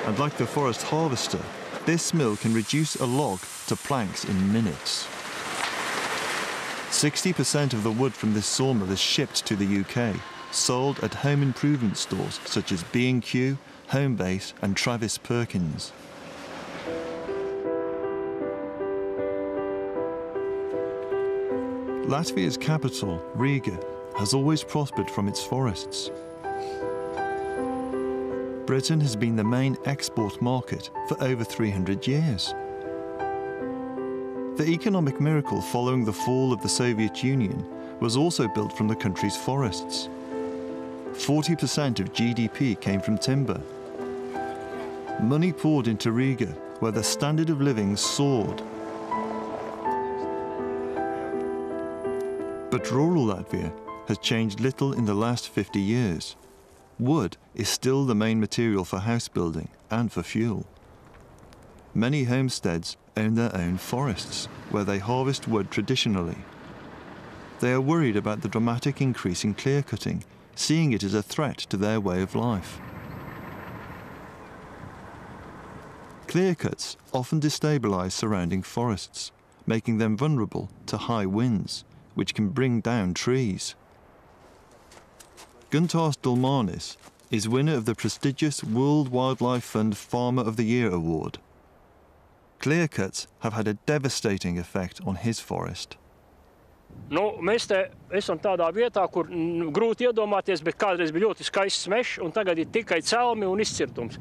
And like the forest harvester, this mill can reduce a log to planks in minutes. 60% of the wood from this sawmill is shipped to the UK, sold at home improvement stores such as B&Q, Homebase and Travis Perkins. Latvia's capital, Riga, has always prospered from its forests. Britain has been the main export market for over 300 years. The economic miracle following the fall of the Soviet Union was also built from the country's forests. 40% of GDP came from timber. Money poured into Riga, where the standard of living soared. But rural Latvia has changed little in the last 50 years. Wood is still the main material for house building and for fuel. Many homesteads own their own forests, where they harvest wood traditionally. They are worried about the dramatic increase in clear-cutting, seeing it as a threat to their way of life. Clear-cuts often destabilise surrounding forests, making them vulnerable to high winds, which can bring down trees. Guntārs Dulmanis is winner of the prestigious World Wildlife Fund Farmer of the Year award. Clear-cuts have had a devastating effect on his forest. Mēs te esam tādā vietā, kur grūti iedomāties, bet kādreiz bija ļoti skaists mežs, un tagad ir tikai celmi un izcirtums.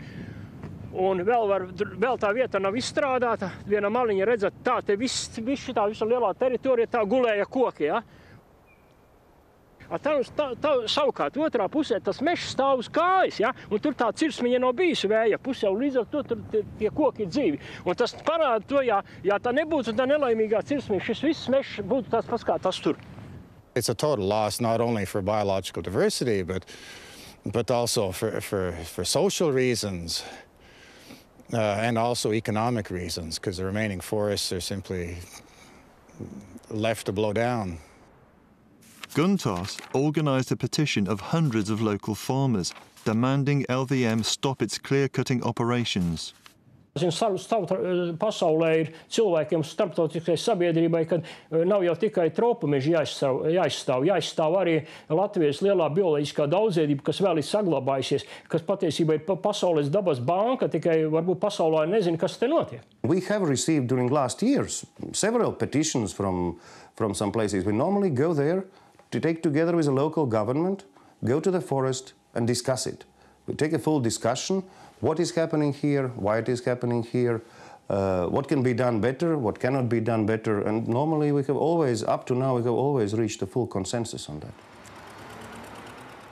Un vēl tā vieta nav izstrādāta. Viena maliņa redzat, tā te visa lielā teritorija, tā gulēja koki, ja? Tā savukārt otrā pusē tas mežs stāv uz kājas, ja? Un tur tā cirsmiņa nav bijusi vēja pusē, un līdz ar to tur tie koki ir dzīvi. Un tas parāda to, ja tā nebūtu tā nelaimīgā cirsmiņa, šis viss mežs būtu tāds pats kā tas tur. It's a total loss not only for biological diversity, but also for social reasons and also economic reasons, because the remaining forests are simply left to blow down. Guntārs organised a petition of hundreds of local farmers demanding LVM stop its clear-cutting operations. Pasaulē ir cilvēkiem starptautiskai sabiedrībai, kad nav jau tikai tropumeži jāizstāv arī Latvijas lielā bioloģiskā daudzveidība, kas vēl ir saglabājusies, kas patiesībā ir pasaules dabas banka, tikai varbūt pasaulē nezina, kas te notiek. We have received during last years several petitions from some places. We normally go there to take together with the local government, go to the forest and discuss it. We take a full discussion, what is happening here, why it is happening here, what can be done better, what cannot be done better, and normally we have always, up to now, we have always reached a full consensus on that.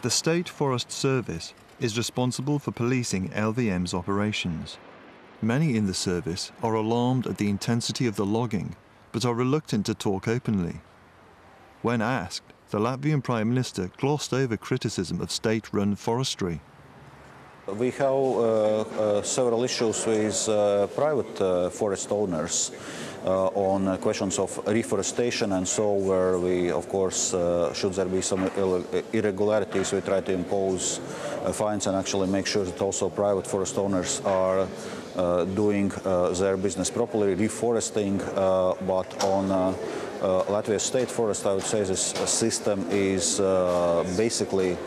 The State Forest Service is responsible for policing LVM's operations. Many in the service are alarmed at the intensity of the logging, but are reluctant to talk openly. When asked, the Latvian Prime Minister glossed over criticism of state-run forestry. We have several issues with private forest owners on questions of reforestation, and so where we, of course, should there be some irregularities, we try to impose fines and actually make sure that also private forest owners are doing their business properly, reforesting, but on Latvia's state forest, I would say this system is basically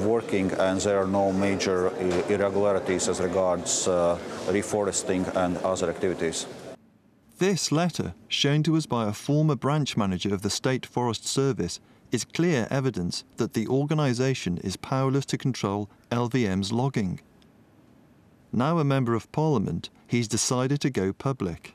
working, and there are no major irregularities as regards reforesting and other activities. This letter, shown to us by a former branch manager of the State Forest Service, is clear evidence that the organisation is powerless to control LVM's logging. Now a Member of Parliament, he's decided to go public.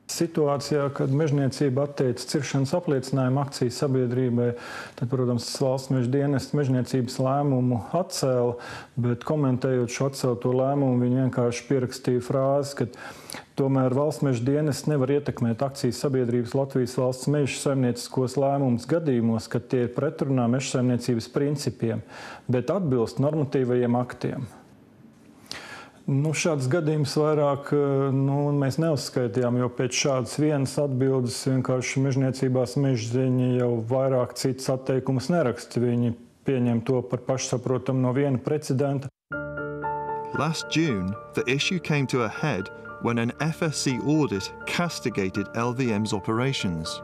Situācijā, kad mežniecība atteica ciršanas apliecinājumu akcijas sabiedrībai, tad, protams, valsts meža dienests mežniecības lēmumu atcēla, bet komentējot šo atcelto lēmumu, viņi vienkārši pierakstīja frāzi, ka tomēr valsts meža dienests nevar ietekmēt akcijas sabiedrības Latvijas valsts meža saimnieciskos lēmumus gadījumos, kad tie ir pretrunā meža saimniecības principiem, bet atbilst normatīvajiem aktiem. Šāds gadījums vairāk mēs neuzskaitījām, jo pēc šādas vienas atbildes vienkārši mežniecībās mežziņi jau vairāk citas atteikumus neraksta. Viņi pieņem to par pašsaprotamu no viena precedenta. Last June, the issue came to a head when an FSC audit castigated LVM's operations.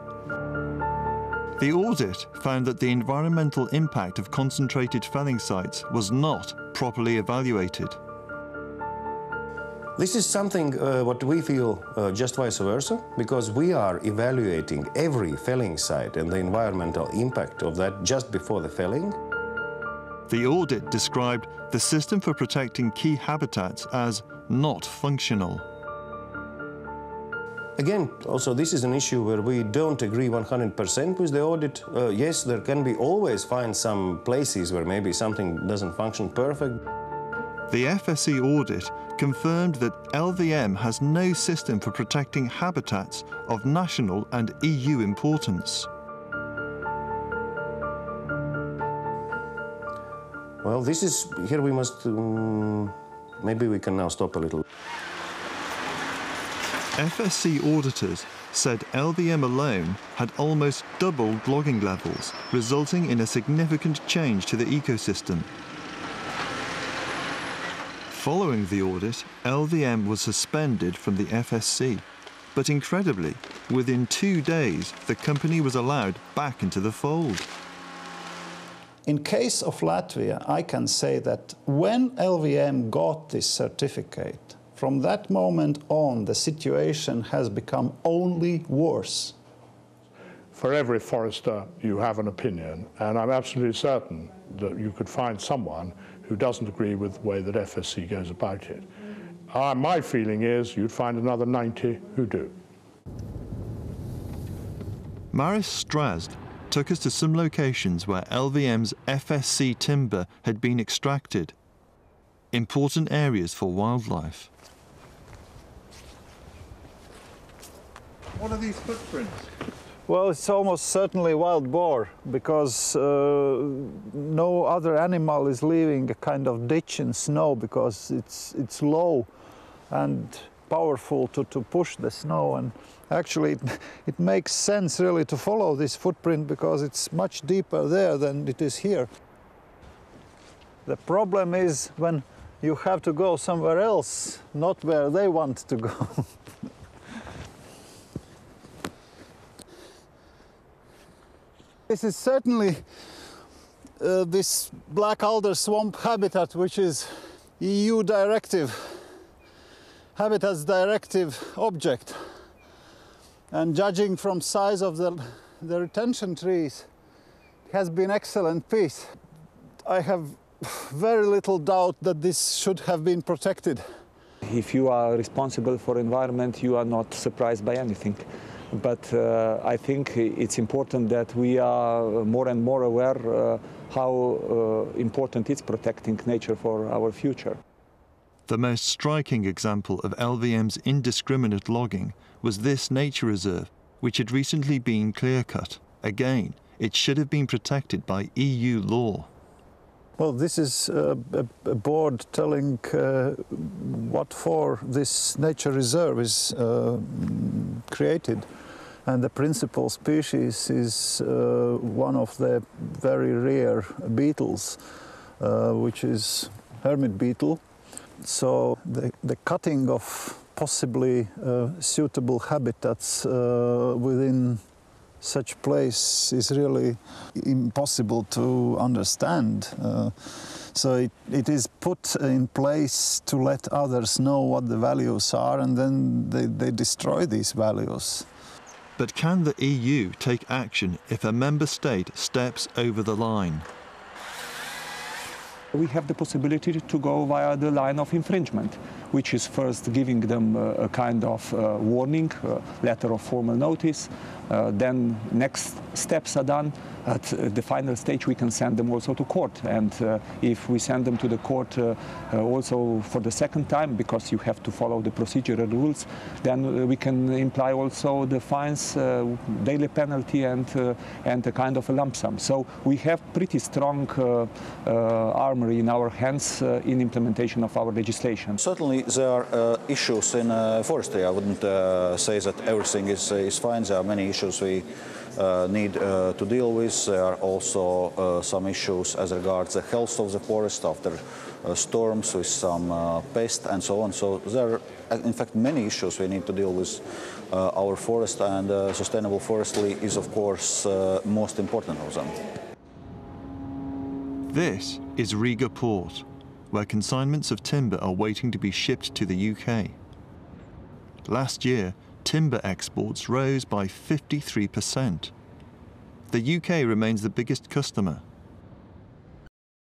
The audit found that the environmental impact of concentrated felling sites was not properly evaluated. This is something what we feel just vice versa, because we are evaluating every felling site and the environmental impact of that just before the felling. The audit described the system for protecting key habitats as not functional. Again, also this is an issue where we don't agree 100% with the audit. Yes, there can be always find some places where maybe something doesn't function perfect. The FSC audit confirmed that LVM has no system for protecting habitats of national and EU importance. Well, this is, here we must, maybe we can now stop a little. FSC auditors said LVM alone had almost doubled logging levels, resulting in a significant change to the ecosystem. Following the audit, LVM was suspended from the FSC, but incredibly, within 2 days, the company was allowed back into the fold. In case of Latvia, I can say that when LVM got this certificate, from that moment on, the situation has become only worse. For every forester, you have an opinion, and I'm absolutely certain that you could find someone who doesn't agree with the way that FSC goes about it. My feeling is you'd find another 90 who do. Maris Strazd took us to some locations where LVM's FSC timber had been extracted, important areas for wildlife. What are these footprints? Well, it's almost certainly wild boar, because no other animal is leaving a kind of ditch in snow, because it's low and powerful to push the snow. And actually it makes sense really to follow this footprint, because it's much deeper there than it is here. The problem is when you have to go somewhere else, not where they want to go. This is certainly this black alder swamp habitat, which is EU directive, Habitats Directive object. And judging from size of the retention trees, it has been excellent piece. I have very little doubt that this should have been protected. If you are responsible for environment, you are not surprised by anything. But I think it's important that we are more and more aware how important it's protecting nature for our future. The most striking example of LVM's indiscriminate logging was this nature reserve, which had recently been clear-cut. Again, it should have been protected by EU law. Well, this is a board telling what for this nature reserve is created. And the principal species is one of the very rare beetles, which is hermit beetle. So the cutting of possibly suitable habitats within such place is really impossible to understand. So it is put in place to let others know what the values are, and then they destroy these values. But can the EU take action if a member state steps over the line? We have the possibility to go via the line of infringement, which is first giving them a kind of warning, letter of formal notice. Then next steps are done. At the final stage, we can send them also to court. And if we send them to the court also for the second time, because you have to follow the procedural rules, then we can imply also the fines, daily penalty, and a kind of a lump sum. So we have pretty strong armory in our hands in implementation of our legislation. Certainly there are issues in forestry. I wouldn't say that everything is fine. There are many issues we need to deal with. There are also some issues as regards the health of the forest after storms, with some pests and so on. So there are, in fact, many issues we need to deal with our forest, and sustainable forestry is, of course, most important of them. This is Riga Port, where consignments of timber are waiting to be shipped to the UK. Last year, timber exports rose by 53%. The UK remains the biggest customer,